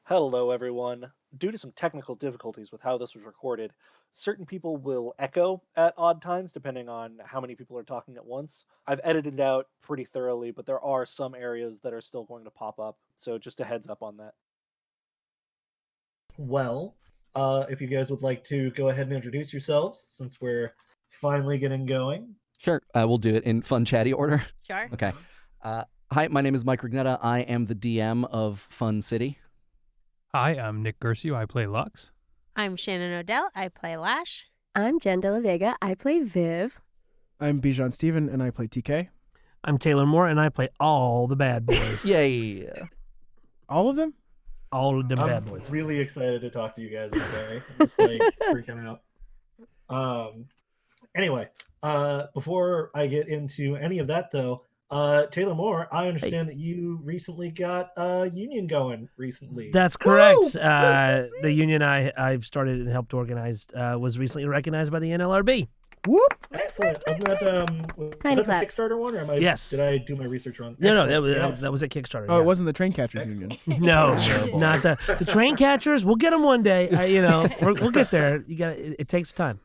Hello, everyone. Due to some technical difficulties with how this was recorded, certain people will echo at odd times depending on how many people are talking at once. I've edited it out pretty thoroughly, but there are some areas that are still going to pop up, so just a heads up on that. Well, if you guys would like to go ahead and introduce yourselves, since we're finally getting going. Sure, we'll do it in fun, chatty order. Sure. Okay. Hi, my name is Mike Rugnetta. I am the DM of Fun City. Hi, I'm Nick Guercio. I play Lux. I'm Shannon Odell. I play Lash. I'm Jenn Vega. I play Viv. I'm Bijan Steven, and I play TK. I'm Taylor Moore, and I play all the bad boys. Yay! All of them? All of them bad I'm boys. really excited to talk to you guys. I'm sorry. I'm just like freaking out. Anyway, before I get into any of that, though, Taylor Moore, I understand that you recently got a union going recently. That's correct. The union I've started and helped organize was recently recognized by the NLRB. Whoop! Excellent. Wasn't that was that the clap. Kickstarter one, or Yes. did I do my research wrong? No, Excellent. that was a Kickstarter. Oh, yeah. it wasn't the Train Catchers Union. No, Terrible. not the train catchers. We'll get them one day. We'll get there. You got it takes time.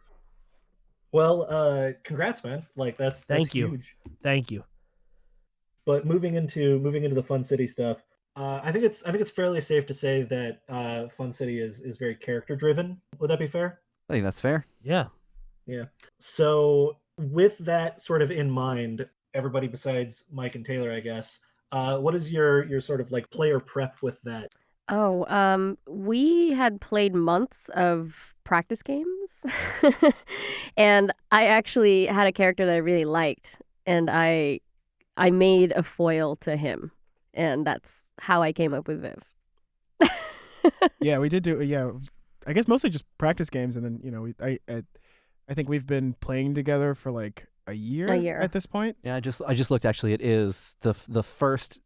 Well, congrats, man. Like that's Thank you. huge. Thank you. But moving into the Fun City stuff, I think it's fairly safe to say that Fun City is very character driven. Would that be fair? I think that's fair. Yeah. Yeah. So with that sort of in mind, everybody besides Mike and Taylor, I guess, what is your sort of like player prep with that? We had played months of practice games, and I actually had a character that I really liked, and I made a foil to him, and that's how I came up with Viv. Yeah, we did do. Yeah, I guess mostly just practice games, and then I think we've been playing together for like a year at this point. Yeah, I just looked. Actually, it is the first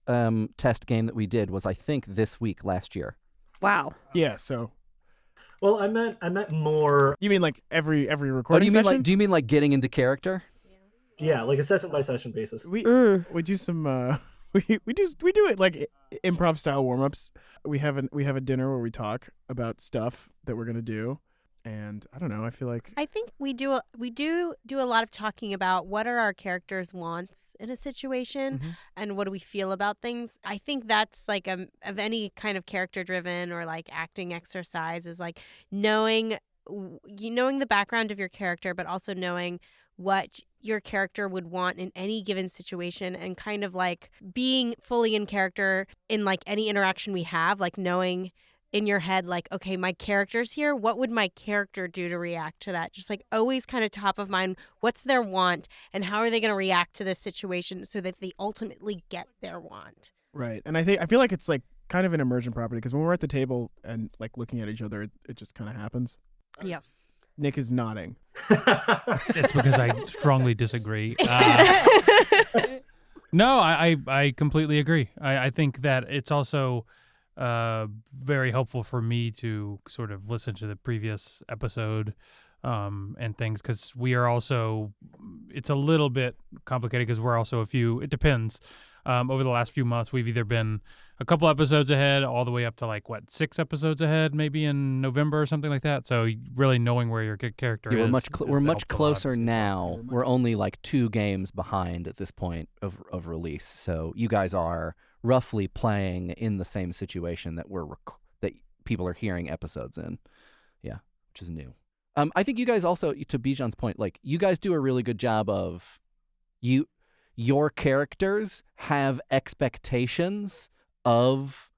test game that we did was I think this week last year. Wow. Yeah. So Well, I meant more. you mean like every Oh, recording session? do you mean like getting into character? Yeah, like a session by session basis. We do some we do it like improv style warm ups. We have a dinner where we talk about stuff that we're gonna do. And I don't know. I feel like I think we do a lot of talking about what are our characters' wants in a situation and what do we feel about things. I think that's like of any kind of character driven or like acting exercise is like knowing the background of your character, but also knowing what your character would want in any given situation and kind of like being fully in character in like any interaction we have, like knowing in your head, like, okay, my character's here. What would my character do to react to that? Just like always kind of top of mind. What's their want and how are they going to react to this situation so that they ultimately get their want? right. And I feel like it's like kind of an immersion property because when we're at the table and like looking at each other, it just kind of happens. Yeah. Nick is nodding. That's because I strongly disagree. No, I completely agree. I think that it's also very helpful for me to sort of listen to the previous episode and things because we are also, it's a little bit complicated because we're also it depends. Over the last few months, we've either been a couple episodes ahead all the way up to like, 6 episodes ahead, maybe in November or something like that. So really knowing where your character Yeah, is. we're much helps a lot, closer obviously. now. We're only like 2 games behind at this point of release. So you guys are roughly playing in the same situation that that people are hearing episodes in. Yeah, which is new. I think you guys also, to Bijan's point, like you guys do a really good job of your characters have expectations of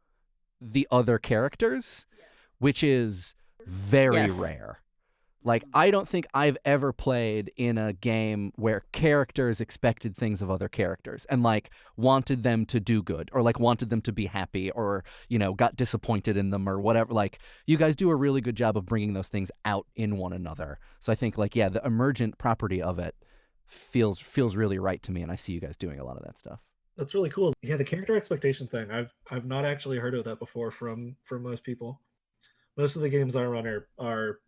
the other characters, which is very rare. Like, I don't think I've ever played in a game where characters expected things of other characters and, like, wanted them to do good or, like, wanted them to be happy or, got disappointed in them or whatever. Like, you guys do a really good job of bringing those things out in one another. So I think, like, yeah, the emergent property of it feels really right to me, and I see you guys doing a lot of that stuff. That's really cool. Yeah, the character expectation thing. I've not actually heard of that before from most people. Most of the games I run are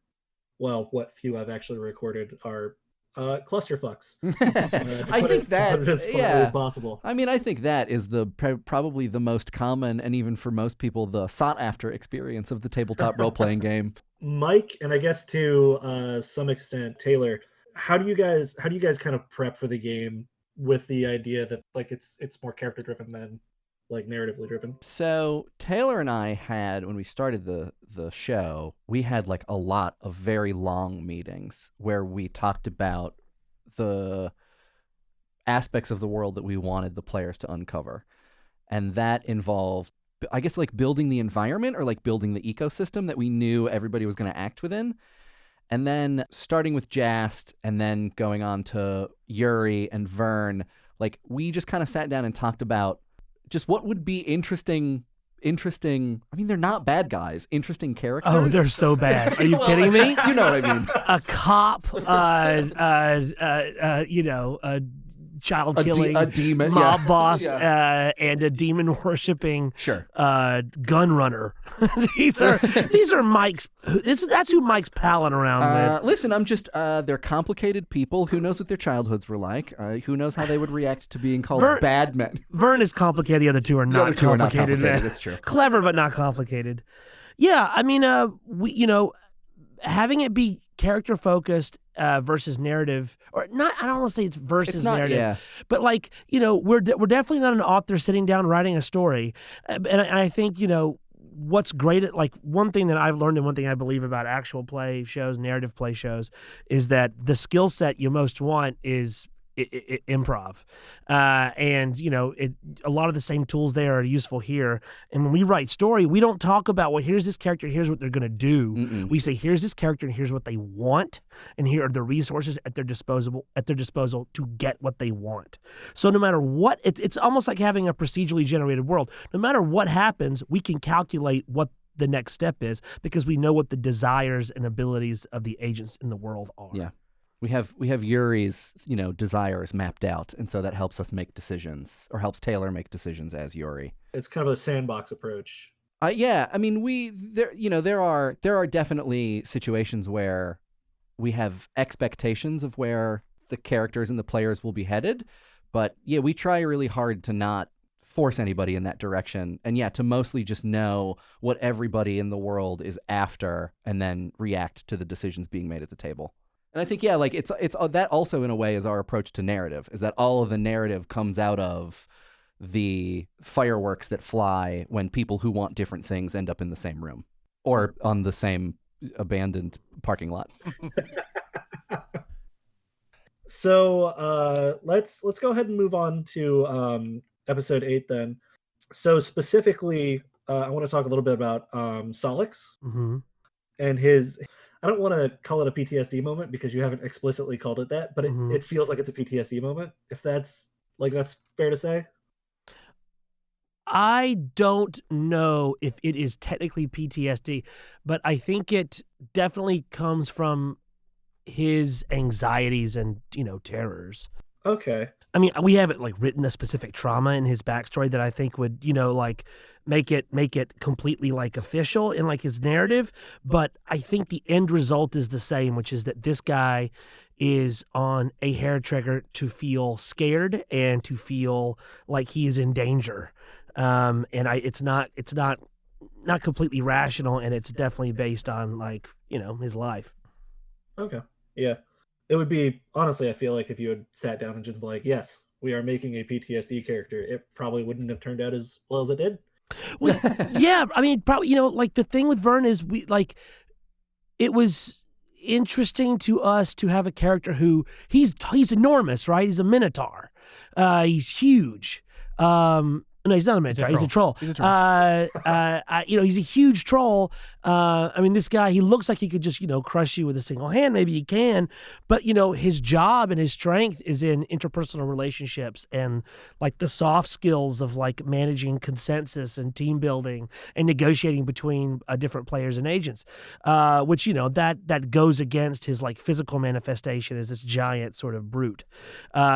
well, what few I've actually recorded are clusterfucks. I think that, to put it as politely as possible. I mean, I think that is probably the most common, and even for most people, the sought-after experience of the tabletop role-playing game. Mike, and I guess to some extent Taylor, how do you guys kind of prep for the game with the idea that like it's more character driven than like narratively driven? So Taylor and I had, when we started the show, we had like a lot of very long meetings where we talked about the aspects of the world that we wanted the players to uncover. And that involved, I guess, like building the environment or like building the ecosystem that we knew everybody was going to act within. And then starting with Jast and then going on to Yuri and Vern, like we just kind of sat down and talked about just what would be interesting. I mean, they're not bad guys. Interesting characters. Oh, they're so bad. Are you kidding me? You know what I mean. A cop, child killing, a demon, mob boss, Yeah. and a demon worshipping Sure. gun runner. these are Mike's. That's who Mike's palling around with. Listen, I'm just they're complicated people. Who knows what their childhoods were like? Who knows how they would react to being called bad men? Vern is complicated. The other two are The not other two are not complicated. complicated. It's true. Clever but not complicated. Yeah, I mean, having it be character focused versus narrative, or not. I don't want to say it's versus It's not, narrative, yeah. but like we're definitely not an author sitting down writing a story, and I think what's great at like one thing that I've learned and one thing I believe about actual play shows, narrative play shows, is that the skill set you most want is improv, and a lot of the same tools there are useful here. And when we write story, we don't talk about, well, here's this character, here's what they're going to do. Mm-mm. We say, here's this character and here's what they want, and here are the resources at their disposal to get what they want. So no matter what, it's almost like having a procedurally generated world. No matter what happens, we can calculate what the next step is because we know what the desires and abilities of the agents in the world are. Yeah. We have Yuri's, desires mapped out, and so that helps us make decisions, or helps Taylor make decisions as Yuri. It's kind of a sandbox approach. Yeah, I mean, there are definitely situations where we have expectations of where the characters and the players will be headed, but yeah, we try really hard to not force anybody in that direction, and to mostly just know what everybody in the world is after, and then react to the decisions being made at the table. And I think, it's that also in a way is our approach to narrative, is that all of the narrative comes out of the fireworks that fly when people who want different things end up in the same room or on the same abandoned parking lot. So let's go ahead and move on to episode 8 then. So specifically, I want to talk a little bit about Solix and his. I don't want to call it a PTSD moment because you haven't explicitly called it that, but it feels like it's a PTSD moment. If that's fair to say. I don't know if it is technically PTSD, but I think it definitely comes from his anxieties and, terrors. Okay. I mean, we haven't written a specific trauma in his backstory that I think would, make it completely official in his narrative. But I think the end result is the same, which is that this guy is on a hair trigger to feel scared and to feel like he is in danger. It's not completely rational, and it's definitely based on his life. Okay. Yeah. It would be, honestly, I feel like if you had sat down and just been like, yes, we are making a PTSD character, it probably wouldn't have turned out as well as it did. Well, yeah, I mean, probably, the thing with Vern is it was interesting to us to have a character who he's enormous, right? He's a minotaur. He's huge. No, he's not a minotaur. He's a troll. He's a troll. He's a huge troll. I mean, this guy, he looks like he could just, crush you with a single hand. Maybe he can. But, his job and his strength is in interpersonal relationships and, the soft skills of, managing consensus and team building and negotiating between different players and agents, which, that goes against his, physical manifestation as this giant sort of brute.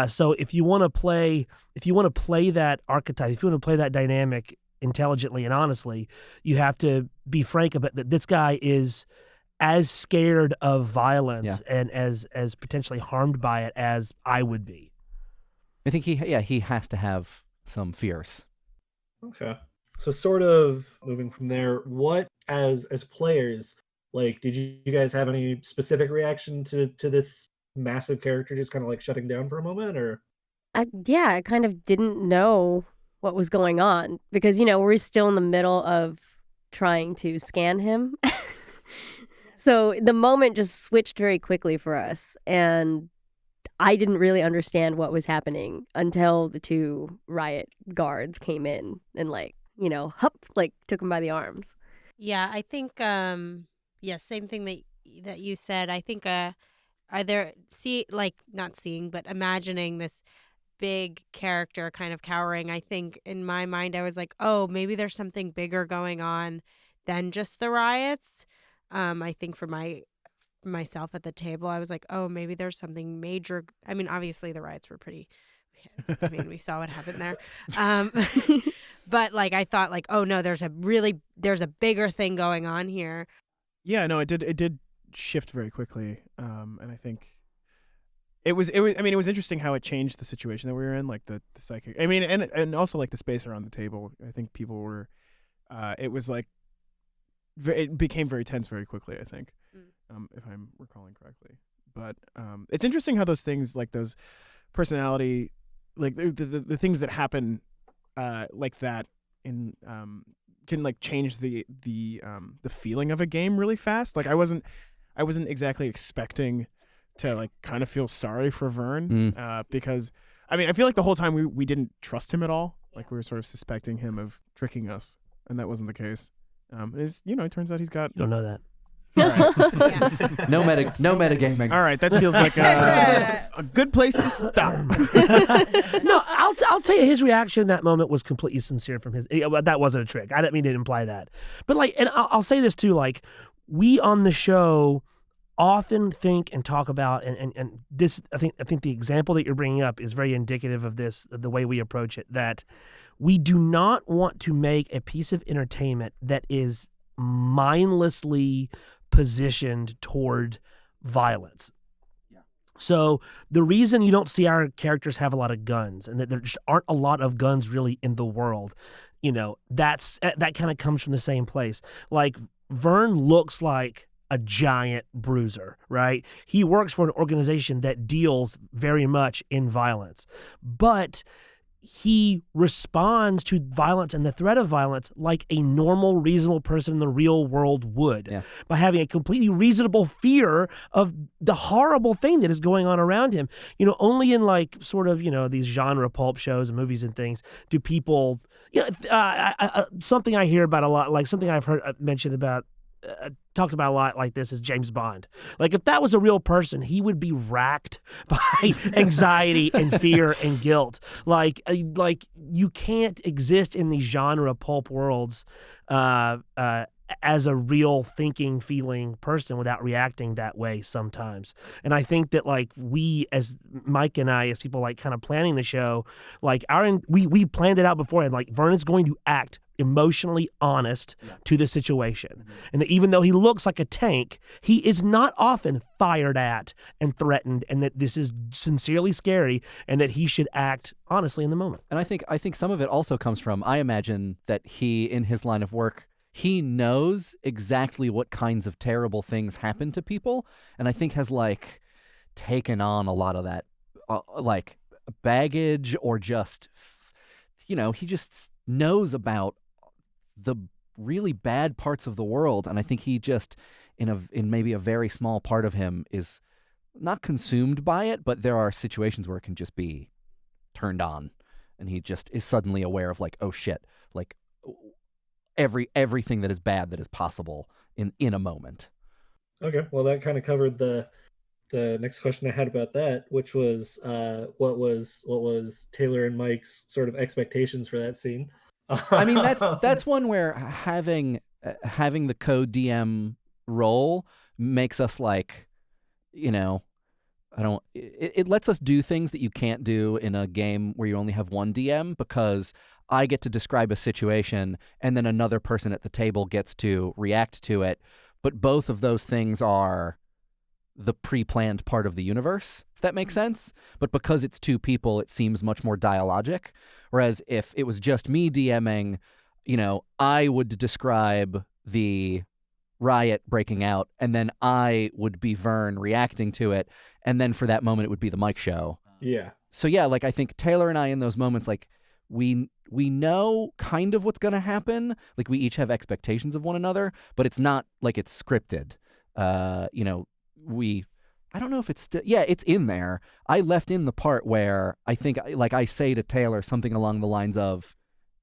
So if you want to play that archetype, if you want to play that dynamic intelligently and honestly, you have to be frank about that. This guy is as scared of violence and as potentially harmed by it as I would be. I think he has to have some fears. Okay. So sort of moving from there, what as players, like, did you guys have any specific reaction to this massive character just kind of like shutting down for a moment, or? I kind of didn't know what was going on because, we're still in the middle of trying to scan him. So the moment just switched very quickly for us. And I didn't really understand what was happening until the two riot guards came in and took him by the arms. Yeah, I think same thing that you said. I think are there not seeing but imagining this big character kind of cowering. I think in my mind I was like, oh, maybe there's something bigger going on than just the riots. I think for myself at the table, I was like, oh, maybe there's something major. I mean, obviously the riots were pretty. I mean, we saw what happened there. But I thought oh no, there's a bigger thing going on here. Yeah, no, it did shift very quickly, and I think it was. I mean, it was interesting how it changed the situation that we were in, like the psychic. I mean, and also like the space around the table. I think people were. It was it became very tense very quickly. I think, if I'm recalling correctly. But it's interesting how those things, like those personality, like the things that happen, like that in can change the feeling of a game really fast. Like I wasn't exactly expecting to kind of feel sorry for Vern, because I mean I feel like the whole time we didn't trust him at all. Like we were sort of suspecting him of tricking us, and that wasn't the case. It turns out he's got. You don't know that. Right. No metagaming. All right, that feels like a good place to stop. No, I'll tell you, his reaction in that moment was completely sincere from his. That wasn't a trick. I didn't mean to imply that. But and I'll say this too. We on the show often think and talk about, and this I think the example that you're bringing up is very indicative of this, the way we approach it. That we do not want to make a piece of entertainment that is mindlessly positioned toward violence. Yeah. So the reason you don't see our characters have a lot of guns, and that there just aren't a lot of guns really in the world, that kind of comes from the same place. Like Vern looks like a giant bruiser, right? He works for an organization that deals very much in violence, but he responds to violence and the threat of violence like a normal, reasonable person in the real world would, by having a completely reasonable fear of the horrible thing that is going on around him. Only in these genre pulp shows and movies and things do people, something I hear about a lot, like something I've heard mentioned about, talked about a lot like this is James Bond. Like if that was a real person, he would be racked by anxiety and fear and guilt. Like you can't exist in these genre pulp worlds as a real thinking, feeling person without reacting that way sometimes. And I think that we, as Mike and I, as people kind of planning the show, we planned it out beforehand. Like Vernon's going to act emotionally honest to the situation. And that even though he looks like a tank, he is not often fired at and threatened, and that this is sincerely scary, and that he should act honestly in the moment. And I think some of it also comes from, I imagine that he, in his line of work, he knows exactly what kinds of terrible things happen to people, and I think has taken on a lot of that baggage, or just he just knows about the really bad parts of the world, and I think he just in maybe a very small part of him is not consumed by it, but there are situations where it can just be turned on, and he just is suddenly aware of oh shit, everything that is bad that is possible in a moment. Okay, well that kind of covered the next question I had about that, which was what was Taylor and Mike's sort of expectations for that scene. I mean, that's one where having the co-DM role makes us it lets us do things that you can't do in a game where you only have one DM, because I get to describe a situation and then another person at the table gets to react to it but both of those things are the pre-planned part of the universe, if that makes sense. But because it's two people, it seems much more dialogic. Whereas if it was just me DMing, I would describe the riot breaking out, and then I would be Vern reacting to it, and then for that moment it would be the Mike show. Yeah. So yeah, like I think Taylor and I in those moments, like we know kind of what's gonna happen. Like we each have expectations of one another, but it's not like it's scripted. I don't know if it's still, it's in there. I left in the part where I think, like, I say to Taylor something along the lines of,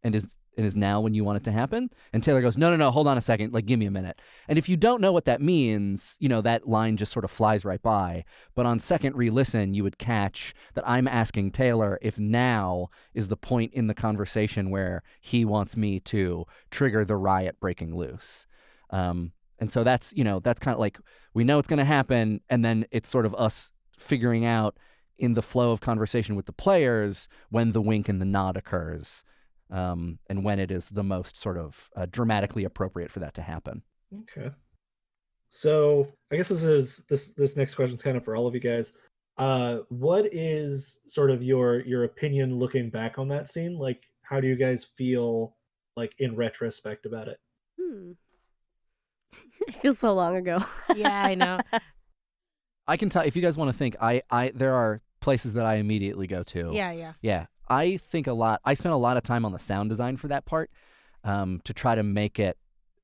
and is now when you want it to happen? And Taylor goes, no, hold on a second, like, give me a minute. And if you don't know what that means, that line just sort of flies right by. But on second re-listen, you would catch that I'm asking Taylor if now is the point in the conversation where he wants me to trigger the riot breaking loose. And so that's kind of like, we know it's going to happen, and then it's sort of us figuring out in the flow of conversation with the players when the wink and the nod occurs, and when it is the most sort of dramatically appropriate for that to happen. Okay. So I guess this next question is kind of for all of you guys. What is sort of your opinion looking back on that scene? Like, how do you guys feel like in retrospect about it? It feels so long ago. Yeah, I know. I can tell if you guys want to think. There are places that I immediately go to. Yeah. I think a lot. I spent a lot of time on the sound design for that part, to try to make it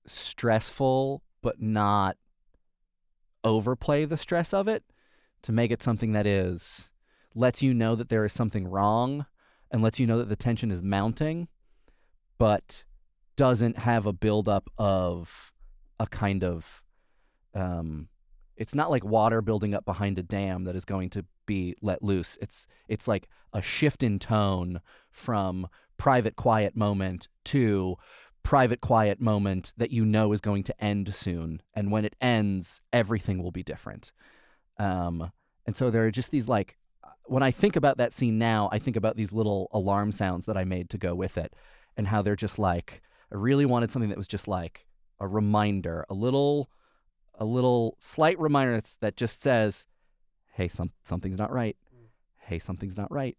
stressful but not overplay the stress of it, to make it something that lets you know that there is something wrong and lets you know that the tension is mounting, but doesn't have a buildup of a kind of, it's not like water building up behind a dam that is going to be let loose. It's like a shift in tone from private quiet moment to private quiet moment that is going to end soon. And when it ends, everything will be different. And so there are just these, like, when I think about that scene now, I think about these little alarm sounds that I made to go with it, and how they're just like, I really wanted something that was just like a reminder, a little slight reminder that just says, hey, something's not right. Hey, something's not right.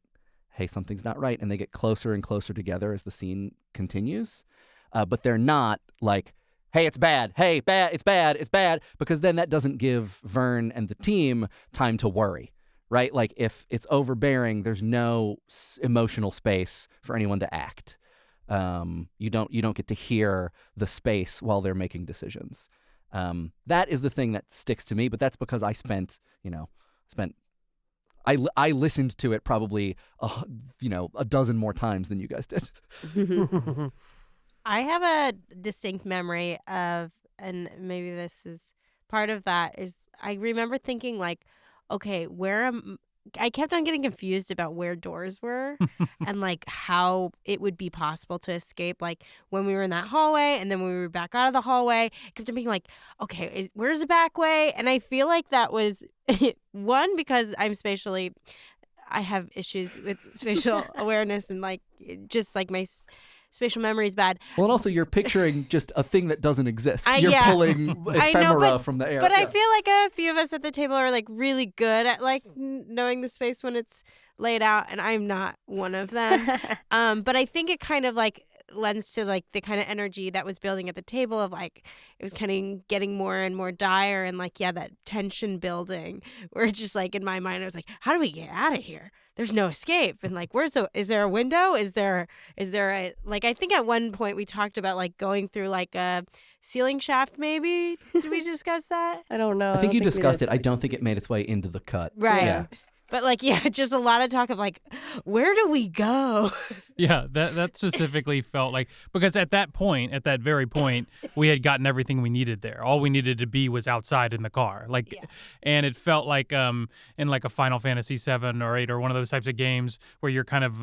Hey, something's not right. And they get closer and closer together as the scene continues. But they're not like, hey, it's bad. Hey, it's bad. Because then that doesn't give Vern and the team time to worry, right? Like, if it's overbearing, there's no emotional space for anyone to act. You don't get to hear the space while they're making decisions. That is the thing that sticks to me, but that's because I I listened to it probably a dozen more times than you guys did. I have a distinct memory of, and maybe this is part of that, is I remember thinking, like, okay, I kept on getting confused about where doors were and like how it would be possible to escape. Like when we were in that hallway and then when we were back out of the hallway, I kept on being like, okay, where's the back way? And I feel like that was one, because I have issues with spatial awareness, and like just like my spatial memory is bad. Well, and also you're picturing just a thing that doesn't exist. You're yeah. pulling ephemera from the air. But I feel like a few of us at the table are like really good at like knowing the space when it's laid out, and I'm not one of them. But I think it kind of like lends to like the kind of energy that was building at the table of like it was kind of getting more and more dire, and like that tension building where it's just like in my mind I was like, how do we get out of here? There's no escape. And like, is there a window? Is there a, like, I think at one point we talked about like going through like a ceiling shaft, maybe. Did we discuss that? I don't know. I think you discussed it. I don't think it made its way into the cut. Right. Yeah. But like, just a lot of talk of like, where do we go? Yeah, that specifically felt like, because at that very point, we had gotten everything we needed there. All we needed to be was outside in the car. Like, yeah. And it felt like in like a Final Fantasy 7 or 8 or one of those types of games where you're kind of,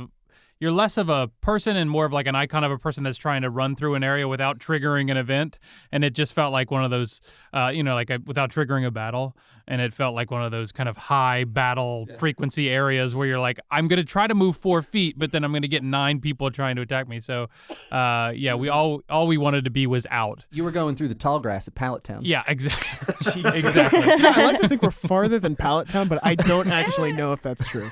you're less of a person and more of like an icon of a person that's trying to run through an area without triggering an event. And it just felt like one of those, without triggering a battle. And it felt like one of those kind of high battle frequency areas where you're like, I'm going to try to move 4 feet, but then I'm going to get 9 people trying to attack me. So, we all we wanted to be was out. You were going through the tall grass at Pallet Town. Yeah, exactly. Exactly. I like to think we're farther than Pallet Town, but I don't actually know if that's true.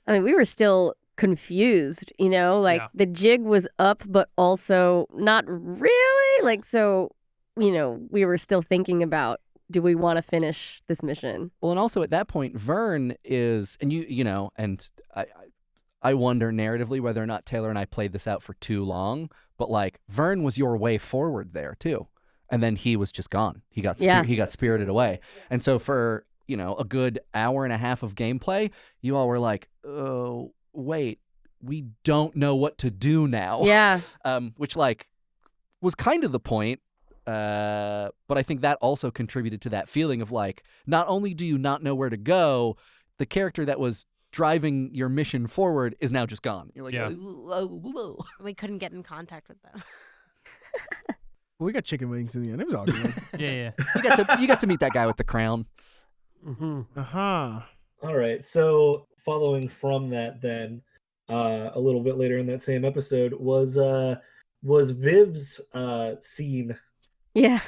I mean, we were still confused, the jig was up, but also not really. We were still thinking about, do we want to finish this mission? Well, and also at that point, Vern is, and and I wonder narratively whether or not Taylor and I played this out for too long, but like Vern was your way forward there too. And then he was just gone. He got spirited away. And so for, a good hour and a half of gameplay, you all were like, oh, wait, we don't know what to do now. Yeah. Which was kind of the point. But I think that also contributed to that feeling of like, not only do you not know where to go, the character that was driving your mission forward is now just gone. You're like, We couldn't get in contact with them. Well, we got chicken wings in the end. It was all good. Yeah. You got to meet that guy with the crown. Mm-hmm. All right. So following from that, then a little bit later in that same episode was Viv's scene. Yeah.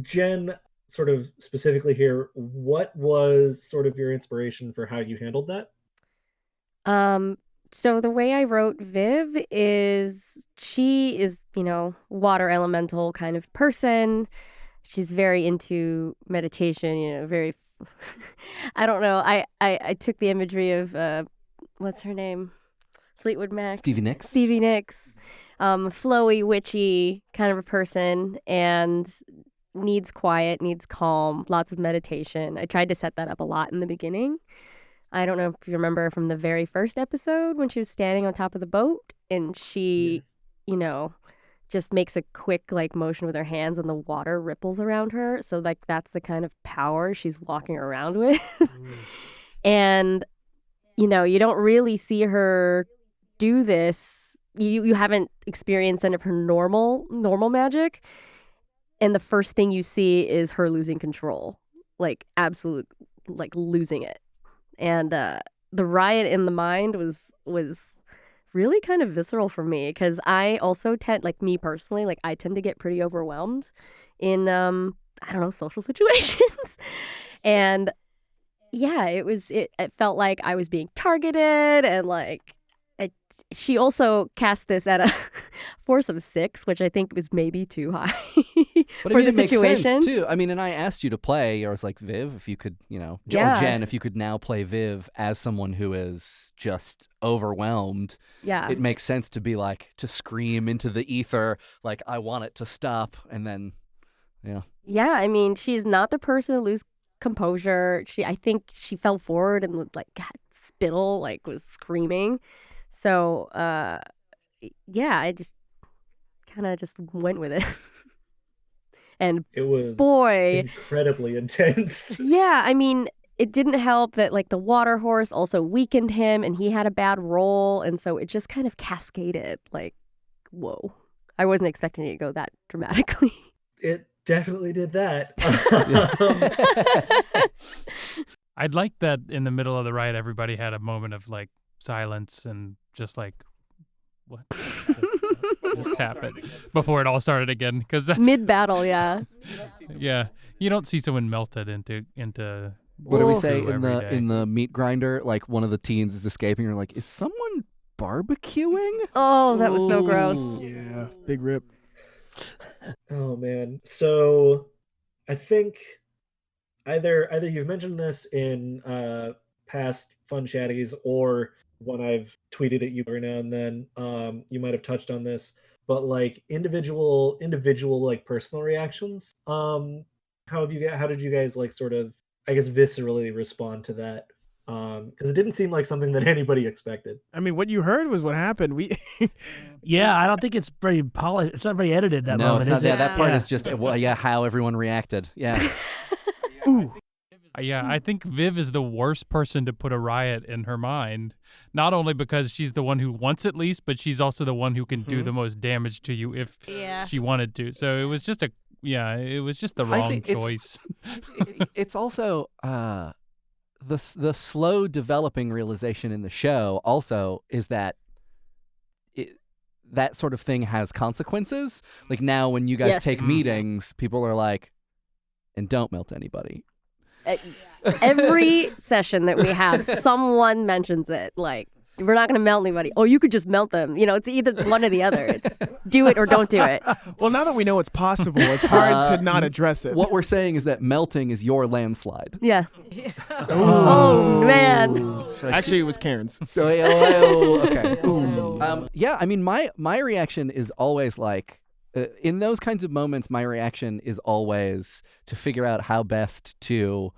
Jenn, sort of specifically here, what was sort of your inspiration for how you handled that? So the way I wrote Viv is she is, water elemental kind of person. She's very into meditation, very, I don't know. I took the imagery of, what's her name? Fleetwood Mac. Stevie Nicks. Flowy, witchy kind of a person, and needs quiet, needs calm, lots of meditation. I tried to set that up a lot in the beginning. I don't know if you remember from the very first episode when she was standing on top of the boat and she, just makes a quick motion with her hands and the water ripples around her. So that's the kind of power she's walking around with. And, you don't really see her do this. You haven't experienced any of her normal magic. And the first thing you see is her losing control, absolute, losing it. And the riot in the mind was really kind of visceral for me because I also tend, me personally, I tend to get pretty overwhelmed in, social situations. And yeah, it felt like I was being targeted and she also cast this at a force of 6, which I think was maybe too high But for it the makes situation. sense too. I mean, and I asked you to play. I was like, Viv, if you could, or Jenn, if you could now play Viv as someone who is just overwhelmed. Yeah, it makes sense to be to scream into the ether, I want it to stop, and then, yeah. Yeah, I mean, she's not the person to lose composure. I think she fell forward and got spittle, was screaming. So, I just kind of just went with it. And it was incredibly intense. Yeah, I mean, it didn't help that the water horse also weakened him and he had a bad roll. And so it just kind of cascaded. Whoa. I wasn't expecting it to go that dramatically. It definitely did that. I'd like that in the middle of the ride, everybody had a moment of silence and just what? Just tap it before it all started again, because that's mid-battle. Yeah. Yeah, you don't see someone melted into. What do we say in the meat grinder? One of the teens is escaping. You're like, is someone barbecuing? Oh, that was so gross. Yeah, big rip. Oh man. So, I think either you've mentioned this in past fun chatties or when I've tweeted at you every now and then, you might have touched on this, but individual personal reactions. How did you guys sort of, I guess, viscerally respond to that? Because it didn't seem like something that anybody expected. I mean, what you heard was what happened. Yeah, I don't think it's very polished. It's not very edited. That no, moment, it's not. is Yeah, it? that part is just how everyone reacted. Yeah. Ooh. Yeah, I think Viv is the worst person to put a riot in her mind. Not only because she's the one who wants it least, but she's also the one who can do the most damage to you if she wanted to. So it was just the wrong choice. It's also the slow developing realization in the show also is that that sort of thing has consequences. Like now when you guys take meetings, people are like, and don't melt anybody. Every session that we have, someone mentions it. Like, we're not going to melt anybody. Oh, you could just melt them. It's either one or the other. It's do it or don't do it. Well, now that we know it's possible, it's hard to not address it. What we're saying is that melting is your landslide. Yeah. Oh, man. Actually, it was Karen's. Okay. Yeah, I mean, my reaction is always like, in those kinds of moments, my reaction is always to figure out how best to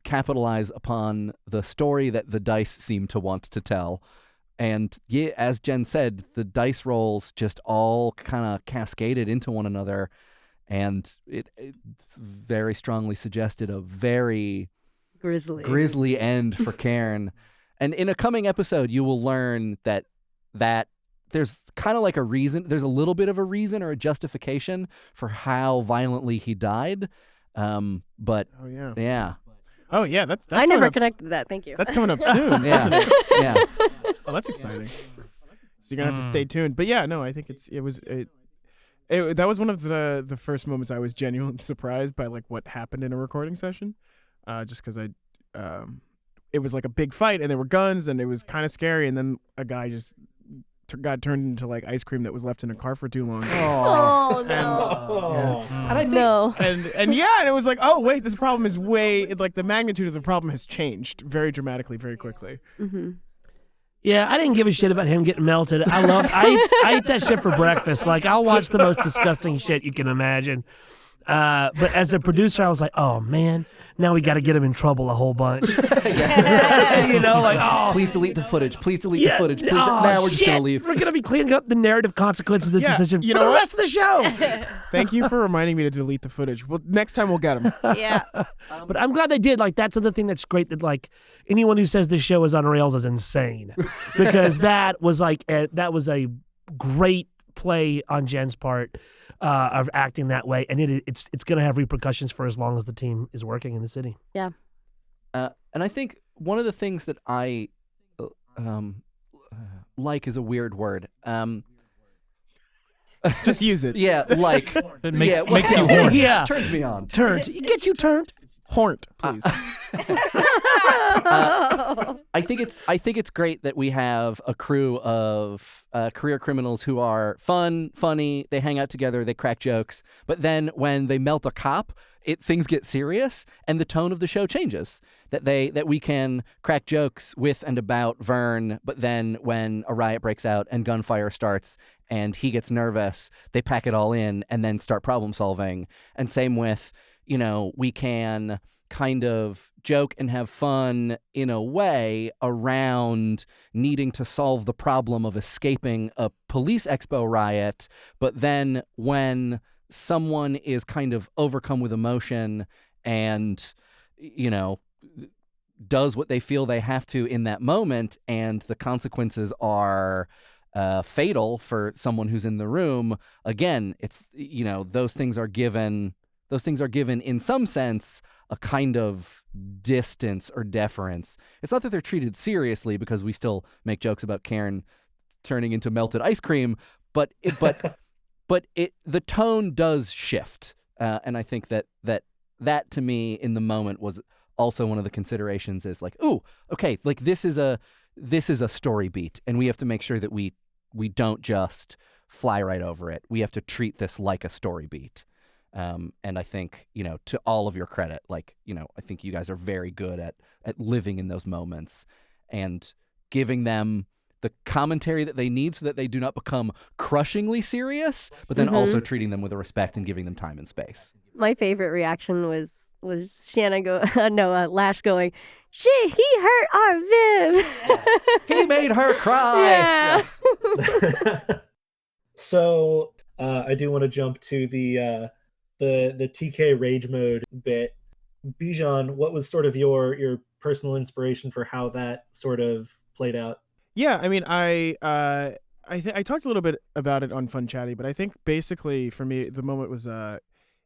capitalize upon the story that the dice seem to want to tell. And yeah, as Jenn said, the dice rolls just all kind of cascaded into one another. And it's very strongly suggested a very grisly end for Karen. And in a coming episode, you will learn that there's kind of like a reason, there's a little bit of a reason or a justification for how violently he died. But yeah. Oh yeah, that's I never connected to that. Thank you. That's coming up soon, isn't it? Yeah. Well, that's exciting. So you're gonna have to stay tuned. But yeah, no, I think that was one of the first moments I was genuinely surprised by like what happened in a recording session, just because it was like a big fight and there were guns and it was kind of scary, and then a guy just got turned into like ice cream that was left in a car for too long. Oh no! And I think, and it was like, oh wait, this problem is like the magnitude of the problem has changed very dramatically, very quickly. Mm-hmm. Yeah, I didn't give a shit about him getting melted. I ate that shit for breakfast. Like, I'll watch the most disgusting shit you can imagine. But as a producer, I was like, oh man, now we got to get him in trouble a whole bunch. Please delete the footage. Please delete the footage. Please. Now we're just going to leave. We're going to be cleaning up the narrative consequences of the decision for the rest of the show. Thank you for reminding me to delete the footage. Well, next time we'll get him. Yeah. But I'm glad they did. Like, that's another thing that's great, that like anyone who says this show is on rails is insane, because that was a great play on Jenn's part. Of acting that way, and it's going to have repercussions for as long as the team is working in the city. Yeah. And I think one of the things that I like is a weird word. Just use it. Yeah, like it makes you horny. Yeah, turns me on. Turned. It gets you turned. Horned, please. I think it's great that we have a crew of career criminals who are funny. They hang out together. They crack jokes. But then when they melt a cop, things get serious, and the tone of the show changes. That we can crack jokes with and about Vern, but then when a riot breaks out and gunfire starts and he gets nervous, they pack it all in and then start problem solving. And same with, we can kind of joke and have fun in a way around needing to solve the problem of escaping a police expo riot. But then when someone is kind of overcome with emotion and, does what they feel they have to in that moment, and the consequences are fatal for someone who's in the room, again, it's, those things are given in some sense a kind of distance or deference. It's not that they're treated seriously, because we still make jokes about Karen turning into melted ice cream, but the tone does shift, and I think that to me in the moment was also one of the considerations. Is like, ooh, okay, like this is a story beat, and we have to make sure that we don't just fly right over it. We have to treat this like a story beat. And I think, to all of your credit, like, I think you guys are very good at living in those moments and giving them the commentary that they need so that they do not become crushingly serious, but then also treating them with respect and giving them time and space. My favorite reaction was Shannon Lash going, he hurt our Viv. He made her cry. Yeah. So I do want to jump to the TK rage mode bit. Bijan, what was sort of your personal inspiration for how that sort of played out? Yeah, I mean, I talked a little bit about it on Fun Chatty, but I think basically for me the moment was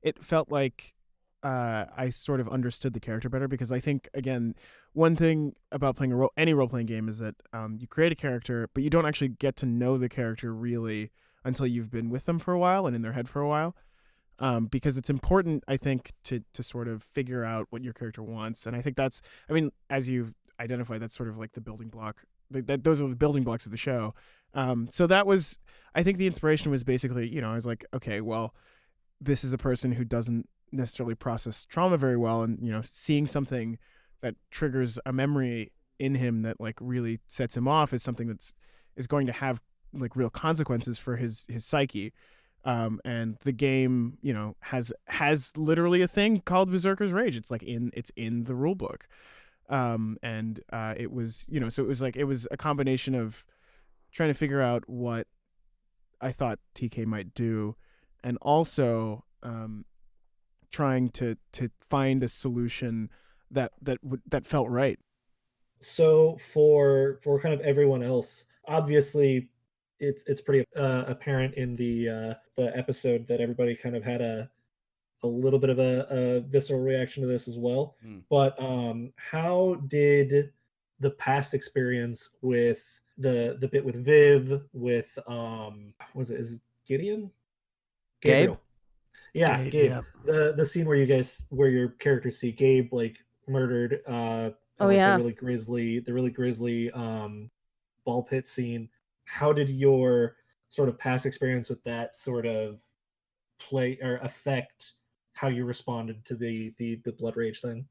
it felt like I sort of understood the character better, because I think, again, one thing about playing any role playing game is that you create a character, but you don't actually get to know the character really until you've been with them for a while and in their head for a while. Because it's important, I think, to sort of figure out what your character wants, and I think that's, I mean, as you've identified, that's sort of like the building block. Those are the building blocks of the show. So that was, I think, the inspiration was basically, I was like, okay, well, this is a person who doesn't necessarily process trauma very well, and seeing something that triggers a memory in him that like really sets him off is something is going to have like real consequences for his psyche. And the game, has literally a thing called Berserker's Rage. It's like it's in the rule book. And it was, so it was a combination of trying to figure out what I thought TK might do, and also trying to find a solution that felt right. So for kind of everyone else, obviously it's pretty apparent in the episode that everybody kind of had a little bit of a visceral reaction to this as well. But how did the past experience with the bit with Viv, with is it Gideon? Gabriel. Yeah, Gabe. Yeah. The scene where your characters see Gabe like murdered Oh, yeah. the really grisly ball pit scene. How did your sort of past experience with that sort of play or affect how you responded to the blood rage thing?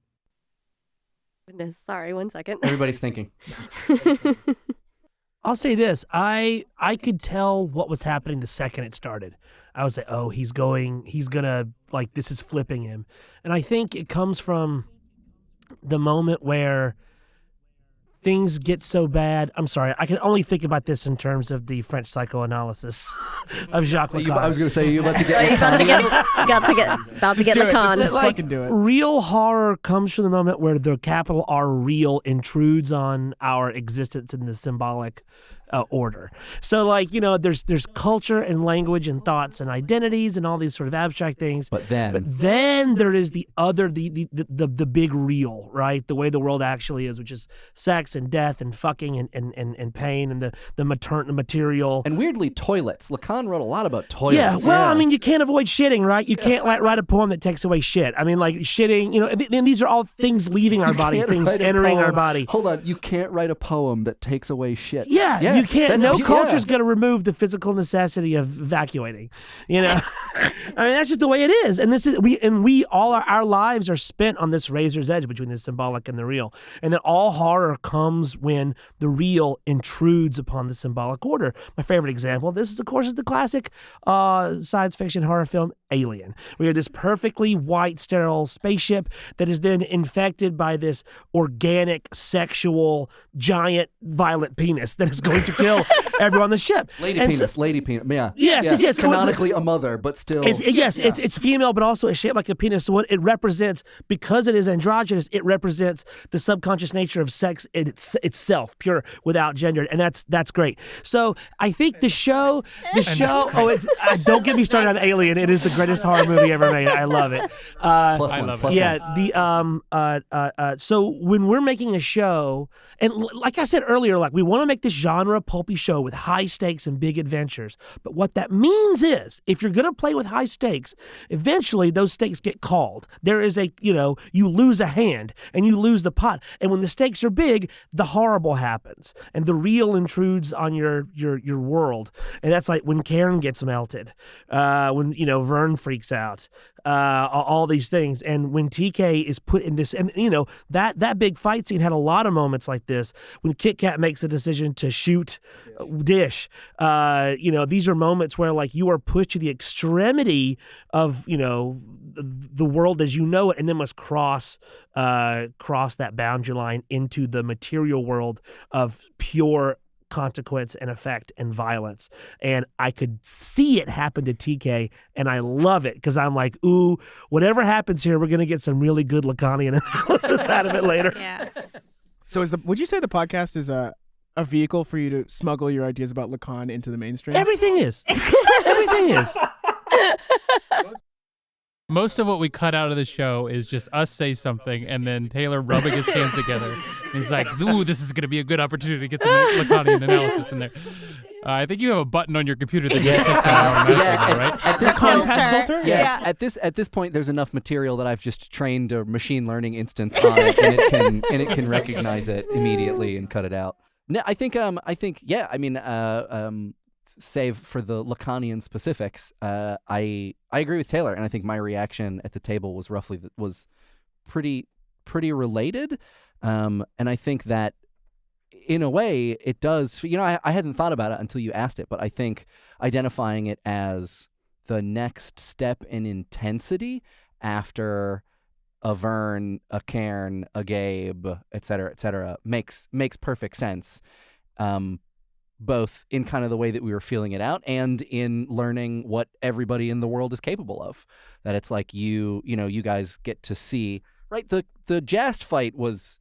Goodness, sorry, 1 second. Everybody's thinking. I'll say this. I could tell what was happening the second it started. I was like, oh, he's gonna, like, this is flipping him. And I think it comes from the moment where things get so bad. I'm sorry, I can only think about this in terms of the French psychoanalysis of Jacques Lacan. I was going to say, you about to get about to get Lacan. Just fucking do it. Real horror comes from the moment where the capital R real intrudes on our existence in the symbolic order. So, like, there's culture and language and thoughts and identities and all these sort of abstract things. But then there is the other, the big real, right? The way the world actually is, which is sex and death and fucking and pain and the material. And weirdly, toilets. Lacan wrote a lot about toilets. Yeah, well, I mean, you can't avoid shitting, right? You can't write a poem that takes away shit. I mean, like, shitting, and these are all things leaving our body, things entering our body. Hold on, you can't write a poem that takes away shit. Yeah. You can't. No culture's going to remove the physical necessity of evacuating. I mean, that's just the way it is. And we all our lives are spent on this razor's edge between the symbolic and the real. And that all horror comes when the real intrudes upon the symbolic order. My favorite example of this is, of course, the classic science fiction horror film Alien. We have this perfectly white, sterile spaceship that is then infected by this organic, sexual, giant, violent penis that is going to kill everyone on the ship. Lady penis, yeah. Yes. Canonically a mother, but still. It's female, but also it's shaped like a penis. So what it represents, because it is androgynous, it represents the subconscious nature of sex in itself, pure, without gender, and that's great. So I think the show. Don't get me started on Alien. It is the greatest horror movie ever made. I love it. I love it. Yeah. So when we're making a show, and like I said earlier, like, we want to make this genre pulpy show with high stakes and big adventures. But what that means is, if you're going to play with high stakes, eventually those stakes get called. There is you lose a hand and you lose the pot. And when the stakes are big, the horrible happens and the real intrudes on your world. And that's like when Karen gets melted, when Vern freaks out, all these things. And when TK is put in this, and that big fight scene had a lot of moments like this. When Kit Kat makes a decision to shoot Dish, these are moments where, like, you are pushed to the extremity of the world as you know it, and then must cross that boundary line into the material world of pure consequence and effect and violence. And I could see it happen to TK, and I love it because I'm like, ooh, whatever happens here, we're going to get some really good Lacanian analysis out of it later. Yeah. So would you say the podcast is a vehicle for you to smuggle your ideas about Lacan into the mainstream? Everything is. Everything is. Most of what we cut out of the show is just us say something and then Taylor rubbing his hands together. And he's like, ooh, this is going to be a good opportunity to get some Lacanian analysis in there. I think you have a button on your computer that you click on right? At this point, filter? yeah. At this point, there's enough material that I've just trained a machine learning instance on it, and it can recognize it immediately and cut it out. No, I think yeah. I mean, save for the Lacanian specifics, I agree with Taylor, and I think my reaction at the table was pretty related, and I think that in a way it does. I hadn't thought about it until you asked it, but I think identifying it as the next step in intensity after a Vern, a Cairn, a Gabe, et cetera, makes perfect sense. Both in kind of the way that we were feeling it out and in learning what everybody in the world is capable of. That it's like you guys get to see, right? The Jast fight was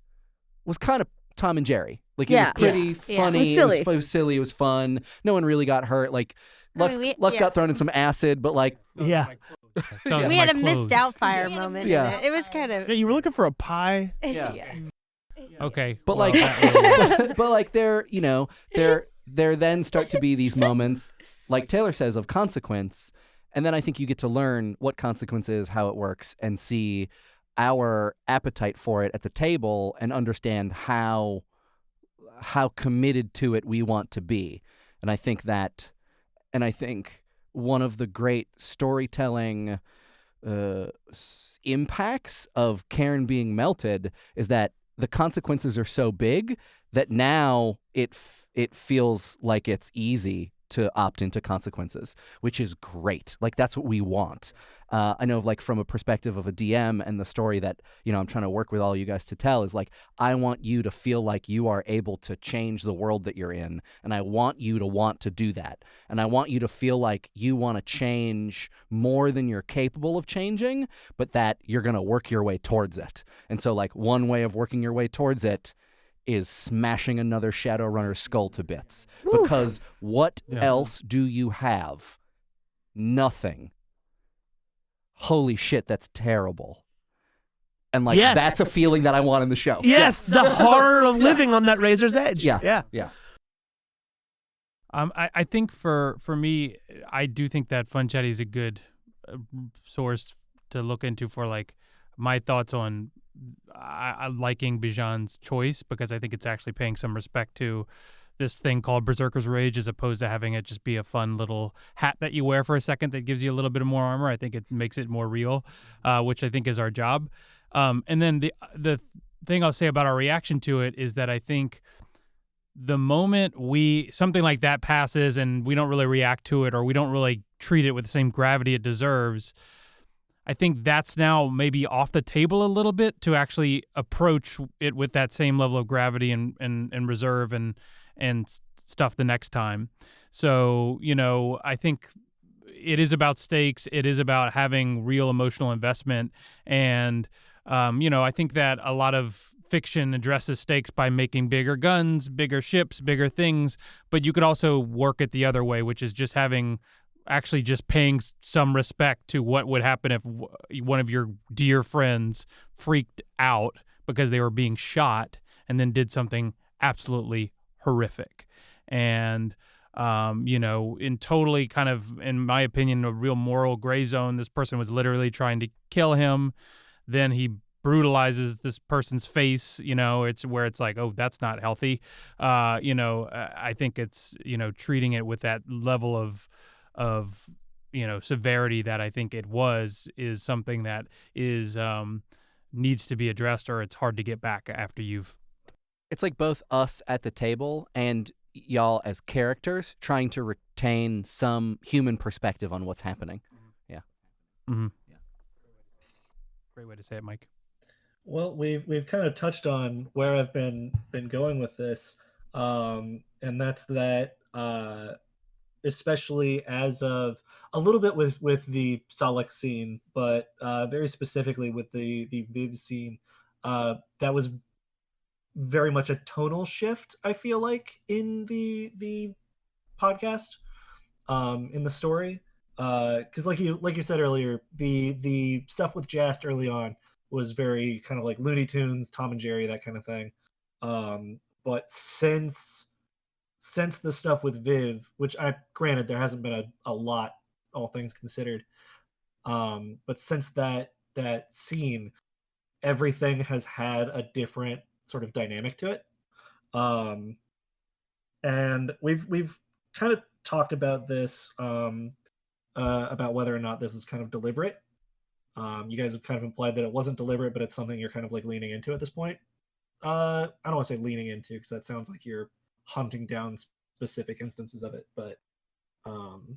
kind of Tom and Jerry. Like, it was pretty funny. It was silly. It was silly. It was fun. No one really got hurt. Like, Lux got thrown in some acid, but like... Yeah. We had a missed out fire moment in it. It was kind of... Yeah, you were looking for a pie. Yeah. Okay. But well, like there then start to be these moments, like Taylor says, of consequence, and then I think you get to learn what consequence is, how it works, and see our appetite for it at the table and understand how committed to it we want to be. And I think one of the great storytelling impacts of Cairn being melted is that the consequences are so big that now it feels like it's easy to opt into consequences, which is great. Like, that's what we want. I know, like, from a perspective of a DM, and the story that, I'm trying to work with all you guys to tell is, like, I want you to feel like you are able to change the world that you're in, and I want you to want to do that. And I want you to feel like you want to change more than you're capable of changing, but that you're going to work your way towards it. And so, like, one way of working your way towards it is smashing another Shadowrunner skull to bits. Oof. Because what else do you have? Nothing. Holy shit, that's terrible. And like, that's a feeling that I want in the show. Yes, the horror of living on that razor's edge. Yeah. I think for me, I do think that Fun Chatty is a good source to look into for like my thoughts on liking Bijan's choice, because I think it's actually paying some respect to this thing called Berserker's Rage, as opposed to having it just be a fun little hat that you wear for a second that gives you a little bit of more armor. I think it makes it more real, which I think is our job. And then the thing I'll say about our reaction to it is that I think the moment something like that passes and we don't really react to it, or we don't really treat it with the same gravity it deserves, I think that's now maybe off the table a little bit to actually approach it with that same level of gravity and reserve and stuff the next time. So, I think it is about stakes. It is about having real emotional investment. And, I think that a lot of fiction addresses stakes by making bigger guns, bigger ships, bigger things. But you could also work it the other way, which is just actually just paying some respect to what would happen if one of your dear friends freaked out because they were being shot and then did something absolutely horrific. And, in totally kind of, in my opinion, a real moral gray zone, this person was literally trying to kill him. Then he brutalizes this person's face, it's where it's like, oh, that's not healthy. I think it's, treating it with that level of severity that I think it is something that is needs to be addressed, or it's hard to get back after you've. It's like both us at the table and y'all as characters trying to retain some human perspective on what's happening. Yeah. Mm-hmm. Yeah. Great way to say it, Mike. Well, we've kind of touched on where I've been going with this. And that's that. Especially as of a little bit with the Salek scene, but very specifically with the Viv scene, that was very much a tonal shift. I feel like in the podcast, in the story, because like you said earlier, the stuff with Jast early on was very kind of like Looney Tunes, Tom and Jerry, that kind of thing. But since the stuff with Viv, which I granted there hasn't been a lot, all things considered, but since that scene, everything has had a different sort of dynamic to it. Um, and we've kind of talked about this, about whether or not this is kind of deliberate. You guys have kind of implied that it wasn't deliberate, but it's something you're kind of like leaning into at this point. I don't want to say leaning into because that sounds like you're hunting down specific instances of it, um,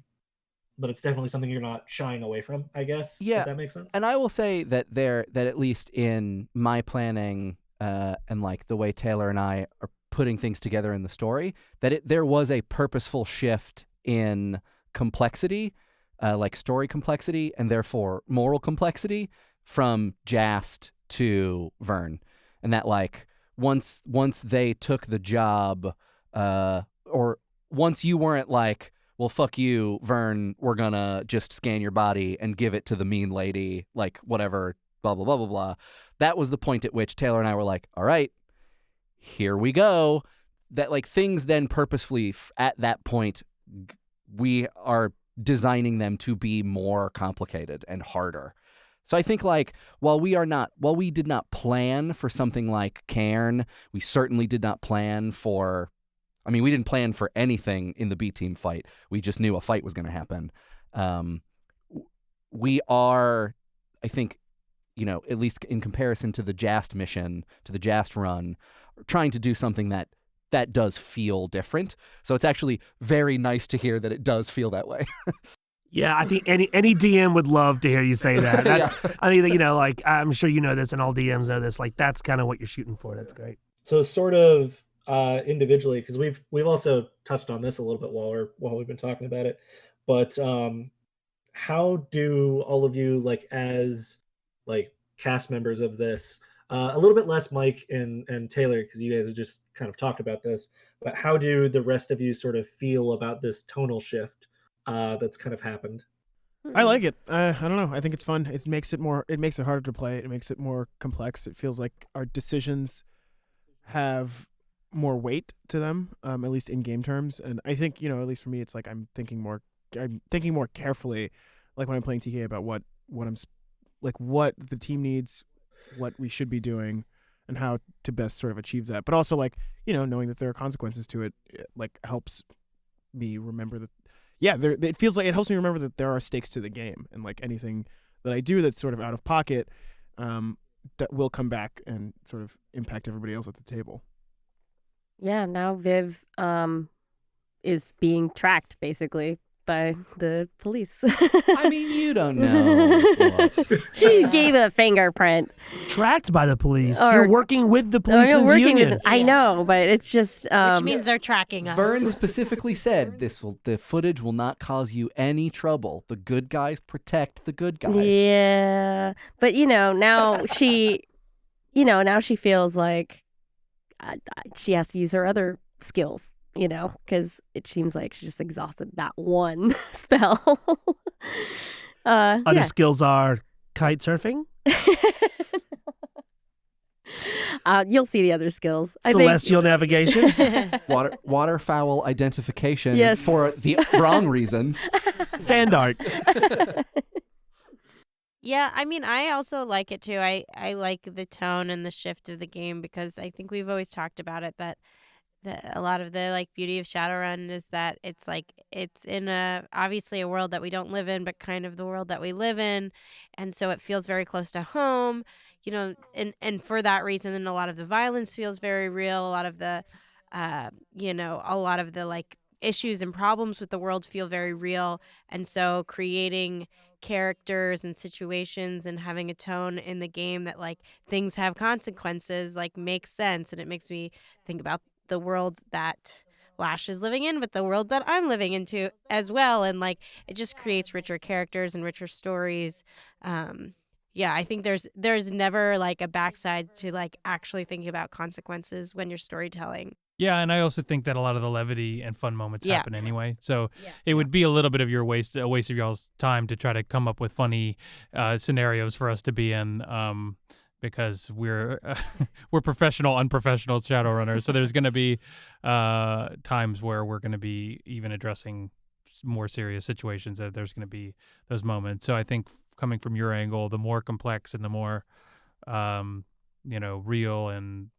but it's definitely something you're not shying away from, I guess. Yeah, if that makes sense. And I will say that at least in my planning and like the way Taylor and I are putting things together in the story, that there was a purposeful shift in complexity, like story complexity, and therefore moral complexity from Jast to Vern, and that like once they took the job, or once you weren't like, well, fuck you, Vern, we're gonna just scan your body and give it to the mean lady, like whatever, blah, blah, blah, blah, blah. That was the point at which Taylor and I were like, all right, here we go. That like things then purposefully at that point, we are designing them to be more complicated and harder. So I think like while we did not plan for something like Cairn, we certainly did not plan for, I mean, we didn't plan for anything in the B team fight. We just knew a fight was going to happen. We are, I think, at least in comparison to the Jast mission, to the Jast run, trying to do something that does feel different. So it's actually very nice to hear that it does feel that way. Yeah, I think any DM would love to hear you say that. That's, Yeah. I mean, like I'm sure you know this, and all DMs know this. Like that's kind of what you're shooting for. That's great. So sort of individually, because we've also touched on this a little bit while we've been talking about it, but how do all of you, like as like cast members of this, a little bit less Mike and Taylor, because you guys have just kind of talked about this, but how do the rest of you sort of feel about this tonal shift that's kind of happened? I like it. I don't know. I think it's fun. It makes it harder to play. It makes it more complex. It feels like our decisions have more weight to them, at least in game terms. And I think, at least for me, it's like I'm thinking more carefully, like when I'm playing TK, about what the team needs, what we should be doing, and how to best sort of achieve that. But also like, knowing that there are consequences to it, like helps me remember that. Yeah, it feels like it helps me remember that there are stakes to the game, and like anything that I do that's sort of out of pocket, that will come back and sort of impact everybody else at the table. Yeah, now Viv is being tracked basically by the police. I mean, you don't know. She gave a fingerprint. Tracked by the police. Or- You're working with the Oh, you're policeman's working union. with. I know, but it's just. Which means they're tracking us. Vern specifically said the footage will not cause you any trouble. The good guys protect the good guys. Yeah, but now she, now she feels like she has to use her other skills. Because it seems like she just exhausted that one spell. Other skills are kite surfing, you'll see the other skills. celestial navigation. Waterfowl identification Yes. for the wrong reasons. Sand art. Yeah, I mean, I also like it too. I like the tone and the shift of the game because I think we've always talked about it that a lot of the like beauty of Shadowrun is that it's like it's in obviously a world that we don't live in, but kind of the world that we live in, and so it feels very close to home, and for that reason, then a lot of the violence feels very real. A lot of the, a lot of the like issues and problems with the world feel very real, and so creating characters and situations and having a tone in the game that like things have consequences like makes sense, and it makes me think about the world that Lash is living in, but the world that I'm living into as well. And like, it just creates richer characters and richer stories. Yeah, I think there's never like a backside to like actually thinking about consequences when you're storytelling. Yeah, and I also think that a lot of the levity and fun moments Yeah. happen anyway. So it would be a little bit of a waste of y'all's time to try to come up with funny scenarios for us to be in, because we're professional, unprofessional Shadowrunners. So there's going to be times where we're going to be even addressing more serious situations. That there's going to be those moments. So I think coming from your angle, the more complex and the more real and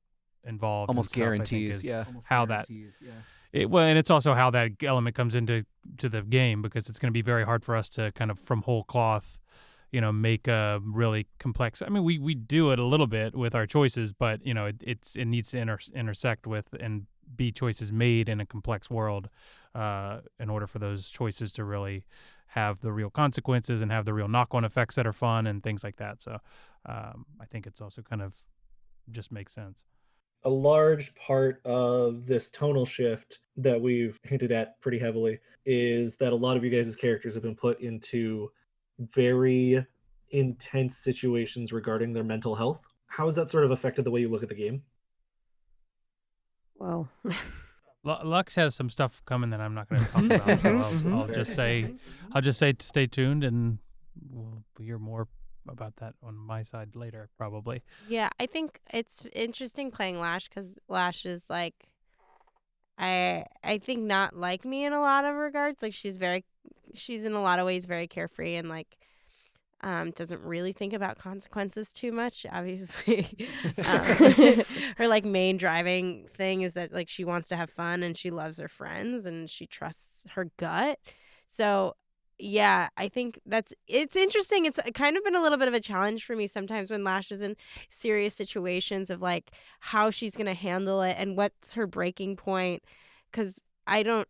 involved, Almost and stuff, guarantees, I think, is yeah. how that. And it's also how that element comes into the game, because it's going to be very hard for us to kind of from whole cloth, make a really complex. I mean, we do it a little bit with our choices, but it needs to intersect with and be choices made in a complex world, in order for those choices to really have the real consequences and have the real knock-on effects that are fun and things like that. So I think it's also kind of just makes sense. A large part of this tonal shift that we've hinted at pretty heavily is that a lot of you guys' characters have been put into very intense situations regarding their mental health. How has that sort of affected the way you look at the game? Whoa. Lux has some stuff coming that I'm not going to talk about, so I'll just say stay tuned, and we'll hear more about that on my side later, probably. Yeah, I think it's interesting playing Lash, because Lash is like, I think not like me in a lot of regards. Like she's in a lot of ways very carefree and like doesn't really think about consequences too much, obviously. Her like main driving thing is that like she wants to have fun and she loves her friends and she trusts her gut. So yeah, I think it's interesting. It's kind of been a little bit of a challenge for me sometimes when Lash is in serious situations of like how she's going to handle it and what's her breaking point. Because I don't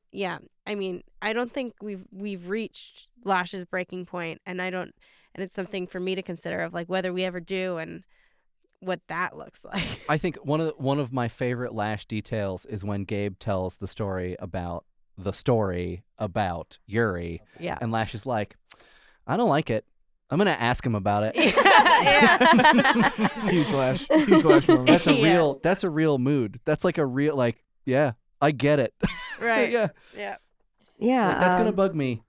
think we've reached Lash's breaking point, and it's something for me to consider of like whether we ever do and what that looks like. I think one of my favorite Lash details is when Gabe tells the story about Yuri. Yeah. And Lash is like, I don't like it. I'm gonna ask him about it. Yeah. Huge Lash moment. That's a real mood. That's like a real like, yeah, I get it. Right. Yeah. Yeah. Yeah. Like, that's gonna bug me.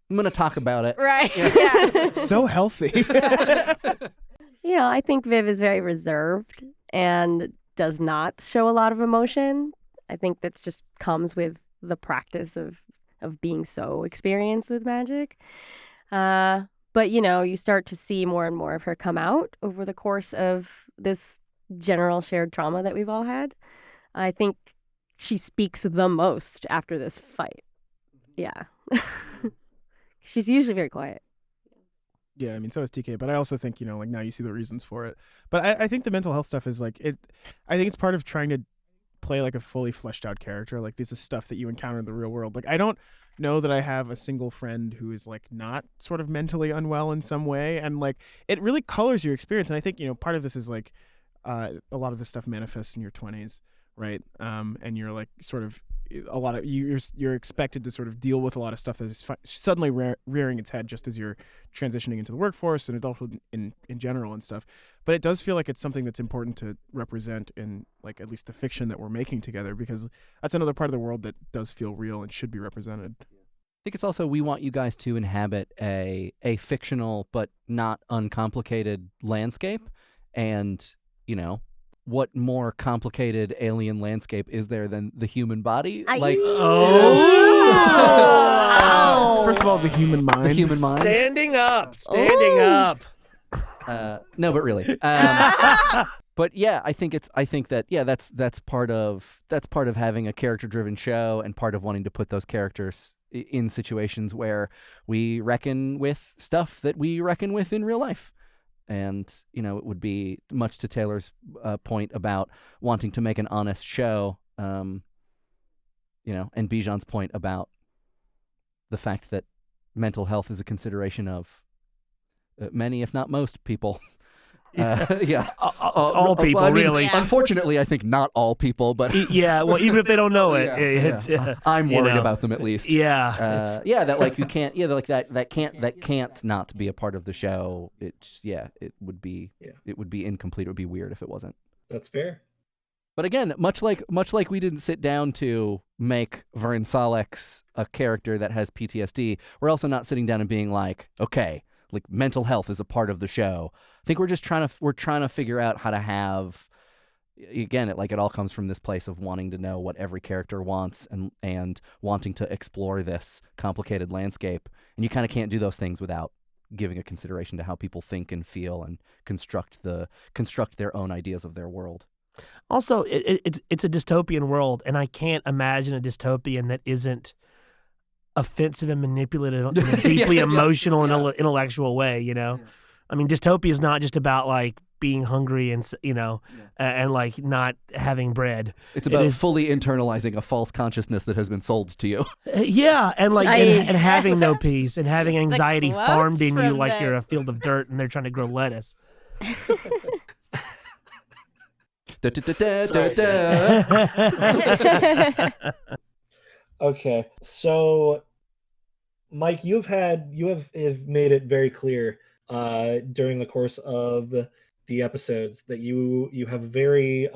I'm gonna talk about it. Right. Yeah. Yeah. So healthy. I think Viv is very reserved and does not show a lot of emotion. I think that just comes with the practice of being so experienced with magic. But, you start to see more and more of her come out over the course of this general shared trauma that we've all had. I think she speaks the most after this fight. Yeah. She's usually very quiet. Yeah, I mean, so is TK, but I also think, like now you see the reasons for it. But I think the mental health stuff is like, I think it's part of trying to play like a fully fleshed out character. Like this is stuff that you encounter in the real world. Like I don't know that I have a single friend who is like not sort of mentally unwell in some way, and like it really colors your experience. And I think part of this is like a lot of this stuff manifests in your 20s, right? And you're like sort of a lot of you're expected to sort of deal with a lot of stuff that is suddenly rearing its head just as you're transitioning into the workforce and adulthood in general and stuff. But it does feel like it's something that's important to represent in like at least the fiction that we're making together, because that's another part of the world that does feel real and should be represented. I think it's also we want you guys to inhabit a fictional but not uncomplicated landscape, and what more complicated alien landscape is there than the human body? First of all, the human mind. The human mind. Standing up. Up. No, but really. But yeah, I think that that's part of having a character-driven show, and part of wanting to put those characters in situations where we reckon with stuff that we reckon with in real life. And, it would be much to Taylor's point about wanting to make an honest show, and Bijan's point about the fact that mental health is a consideration of many, if not most, people. Yeah. All people, I mean, really. Yeah. Unfortunately, I think not all people, but Yeah, well, even if they don't know it, yeah. I'm you worried know. about them at least. Yeah. That like you can't. Yeah, like that can't not be a part of the show. It would be incomplete. It would be weird if it wasn't. That's fair. But again, much like we didn't sit down to make Vern Salex a character that has PTSD, we're also not sitting down and being like, okay, like mental health is a part of the show. I think we're just trying to figure out how to have, again, it all comes from this place of wanting to know what every character wants and wanting to explore this complicated landscape. And you kind of can't do those things without giving a consideration to how people think and feel and construct their own ideas of their world. Also, it's a dystopian world, and I can't imagine a dystopian that isn't offensive and manipulative in a deeply emotional and intellectual way. Yeah. I mean, dystopia is not just about like being hungry and and like not having bread. It's about fully internalizing a false consciousness that has been sold to you. Yeah, and like and having no peace and having anxiety quotes farmed in you from like you're a this. field of dirt and they're trying to grow lettuce. Okay, so Mike, you have made it very clear during the course of the episodes that you have very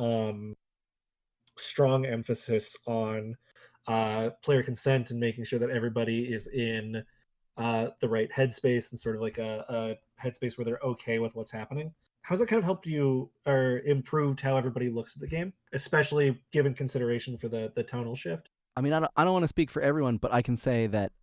strong emphasis on player consent and making sure that everybody is in the right headspace and sort of like a headspace where they're okay with what's happening. How's that kind of helped you or improved how everybody looks at the game, especially given consideration for the tonal shift? I mean, I don't want to speak for everyone, but I can say that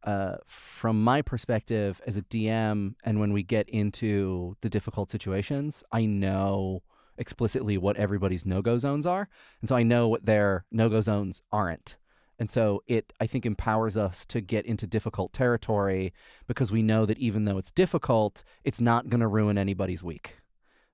from my perspective as a DM, and when we get into the difficult situations, I know explicitly what everybody's no-go zones are, and so I know what their no-go zones aren't. And so it, I think, empowers us to get into difficult territory because we know that even though it's difficult, it's not going to ruin anybody's week.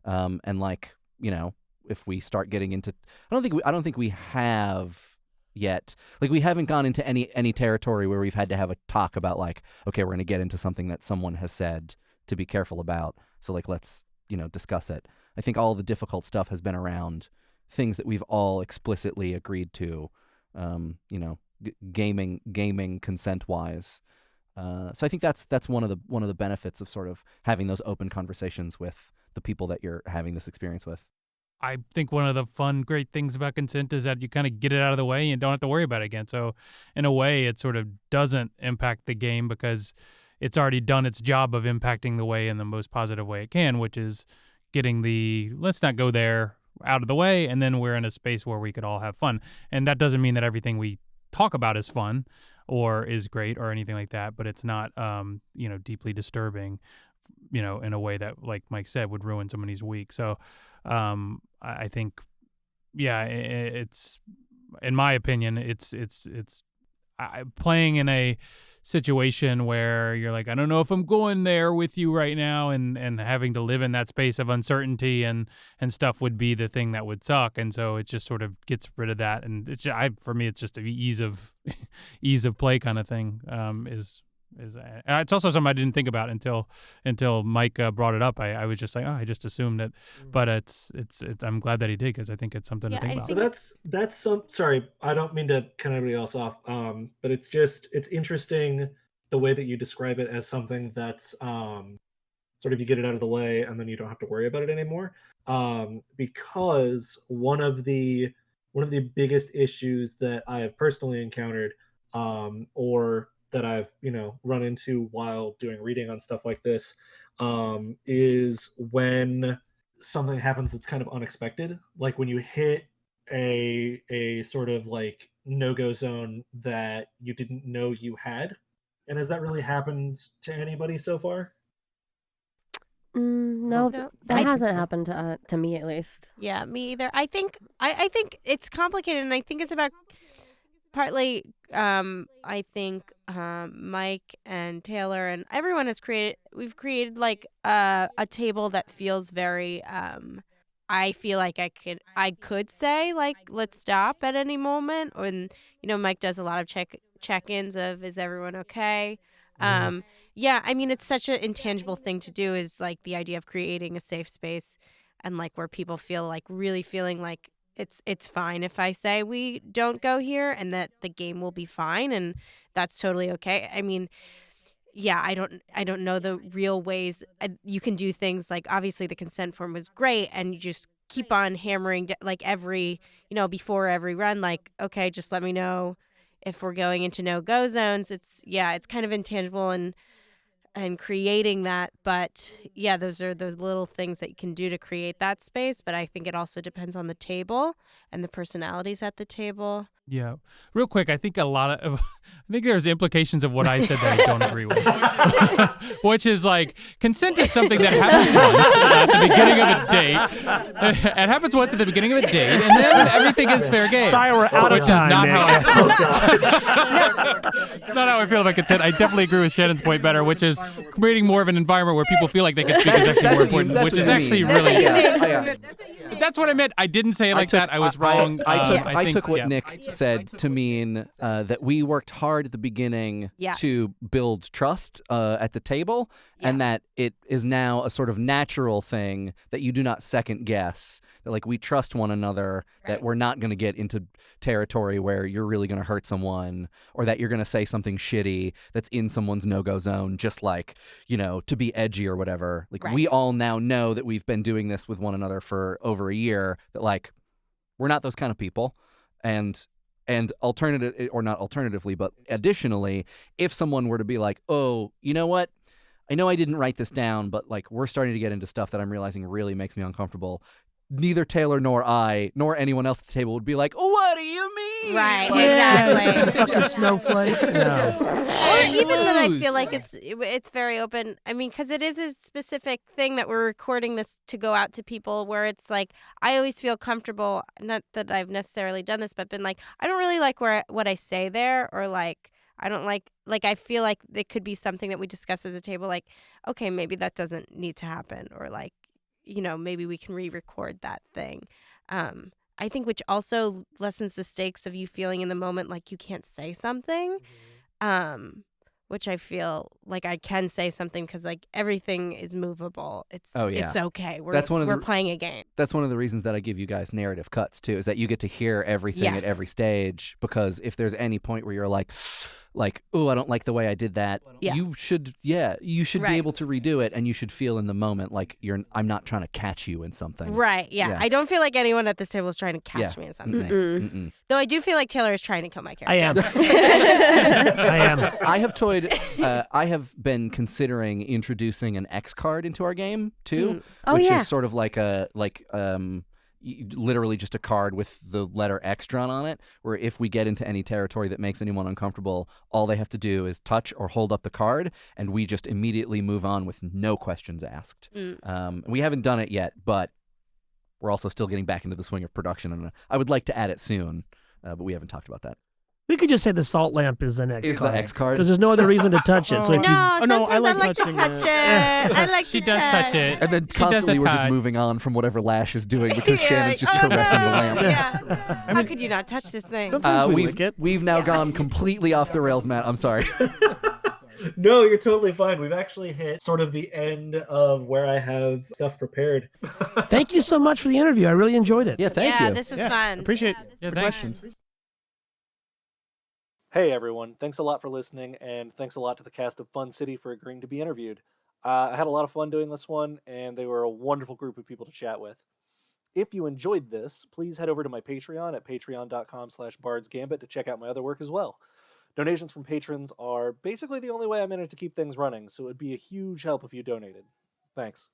And like, if we start getting into, I don't think we have yet. Like, we haven't gone into any territory where we've had to have a talk about like, okay, we're going to get into something that someone has said to be careful about. So like, let's, discuss it. I think all the difficult stuff has been around things that we've all explicitly agreed to, gaming consent wise. So I think that's one of the benefits of sort of having those open conversations with the people that you're having this experience with. I think one of the fun, great things about consent is that you kind of get it out of the way and don't have to worry about it again. So in a way, it sort of doesn't impact the game because it's already done its job of impacting the way in the most positive way it can, which is getting the let's not go there out of the way, and then we're in a space where we could all have fun. And that doesn't mean that everything we talk about is fun or is great or anything like that, but it's not, deeply disturbing, in a way that, like Mike said, would ruin somebody's week. So I think, it's, in my opinion, it's playing in a situation where you're like, I don't know if I'm going there with you right now, and having to live in that space of uncertainty and stuff would be the thing that would suck. And so it just sort of gets rid of that. And for me, it's just an ease of play kind of thing. It's also something I didn't think about until Mike brought it up. I was just like, I just assumed that, but it's I'm glad that he did, because I think it's something to think about. So that's some. Sorry, I don't mean to cut everybody else off. But it's interesting the way that you describe it as something that's sort of you get it out of the way and then you don't have to worry about it anymore. Because one of the biggest issues that I have personally encountered, or that I've run into while doing reading on stuff like this, is when something happens that's kind of unexpected, like when you hit a sort of like no-go zone that you didn't know you had. And has that really happened to anybody so far? No, No. that hasn't happened to me, at least. Yeah, me either. I think it's complicated, and I think it's about partly. I think Mike and Taylor and everyone we've created like a table that feels very. I feel like I could say like, let's stop at any moment. And Mike does a lot of check-ins of, is everyone okay? Yeah, I mean, it's such an intangible thing to do, is like the idea of creating a safe space. and like where people feel like really feeling like it's fine if I say we don't go here and that the game will be fine and that's totally okay. I mean, yeah, I don't know the real ways you can do things. Like obviously the consent form was great and you just keep on hammering like every, before every run, like, okay, just let me know if we're going into no-go zones. It's kind of intangible and creating that, but yeah, those are the little things that you can do to create that space. But I think it also depends on the table and the personalities at the table. Yeah. Real quick, I think I think there's implications of what I said that I don't agree with. Which is like, consent is something that happens once at the beginning of a date. It happens once at the beginning of a date, and then everything is fair game. Sorry, we're out of time, Nick. It's not how I feel about consent. I definitely agree with Shannon's point better, which is creating more of an environment where people feel like they can speak is actually more important, which is actually really... That's what I meant. I didn't say it like that. I was wrong. I took what Nick said to mean that we worked hard at the beginning to build trust at the table, and that it is now a sort of natural thing that you do not second guess. That like we trust one another, that we're not going to get into territory where you're really going to hurt someone, or that you're going to say something shitty that's in someone's no-go zone, just like, to be edgy or whatever. Like we all now know that we've been doing this with one another for over a year, that like we're not those kind of people. And alternatively, but additionally, if someone were to be like, oh, you know what? I know I didn't write this down, but like we're starting to get into stuff that I'm realizing really makes me uncomfortable. Neither Taylor nor I nor anyone else at the table would be like, what do you mean? Right, exactly. Fucking snowflake. No. Or even that I feel like it's very open. I mean, because it is a specific thing that we're recording this to go out to people where it's like, I always feel comfortable, not that I've necessarily done this, but been like, I don't really like what I say there, or like, I don't like I feel like it could be something that we discuss as a table, like, okay, maybe that doesn't need to happen, or like, maybe we can re-record that thing. I think which also lessens the stakes of you feeling in the moment like you can't say something, which I feel like I can say something because like everything is movable. It's okay. We're playing a game. That's one of the reasons that I give you guys narrative cuts too, is that you get to hear everything at every stage, because if there's any point where you're like, oh, I don't like the way I did that. You should be able to redo it, and you should feel in the moment like I'm not trying to catch you in something. Right. Yeah. I don't feel like anyone at this table is trying to catch me in something. Mm-mm. Though I do feel like Taylor is trying to kill my character. I am. I am. I have been considering introducing an X card into our game too, which is sort of like literally just a card with the letter X drawn on it, where if we get into any territory that makes anyone uncomfortable, all they have to do is touch or hold up the card, and we just immediately move on with no questions asked. We haven't done it yet, but we're also still getting back into the swing of production, and I would like to add it soon, but we haven't talked about that. We could just say the salt lamp is an X Is card. the X card? Because there's no other reason to touch it. So if I like to touching touch it. I like She to does touch it. And then She does constantly that we're just time. moving on from whatever Lash is doing because Shannon's just caressing the lamp. Yeah. How could you not touch this thing? Sometimes we lick it. We've now gone completely off the rails, Matt. I'm sorry. No, you're totally fine. We've actually hit sort of the end of where I have stuff prepared. Thank you so much for the interview. I really enjoyed it. Yeah, thank you. Yeah, this was fun. Appreciate Yeah, the thanks. questions. Hey everyone, thanks a lot for listening, and thanks a lot to the cast of Fun City for agreeing to be interviewed. I had a lot of fun doing this one, and they were a wonderful group of people to chat with. If you enjoyed this, please head over to my Patreon at patreon.com/bardsgambit to check out my other work as well. Donations from patrons are basically the only way I manage to keep things running, so it would be a huge help if you donated. Thanks.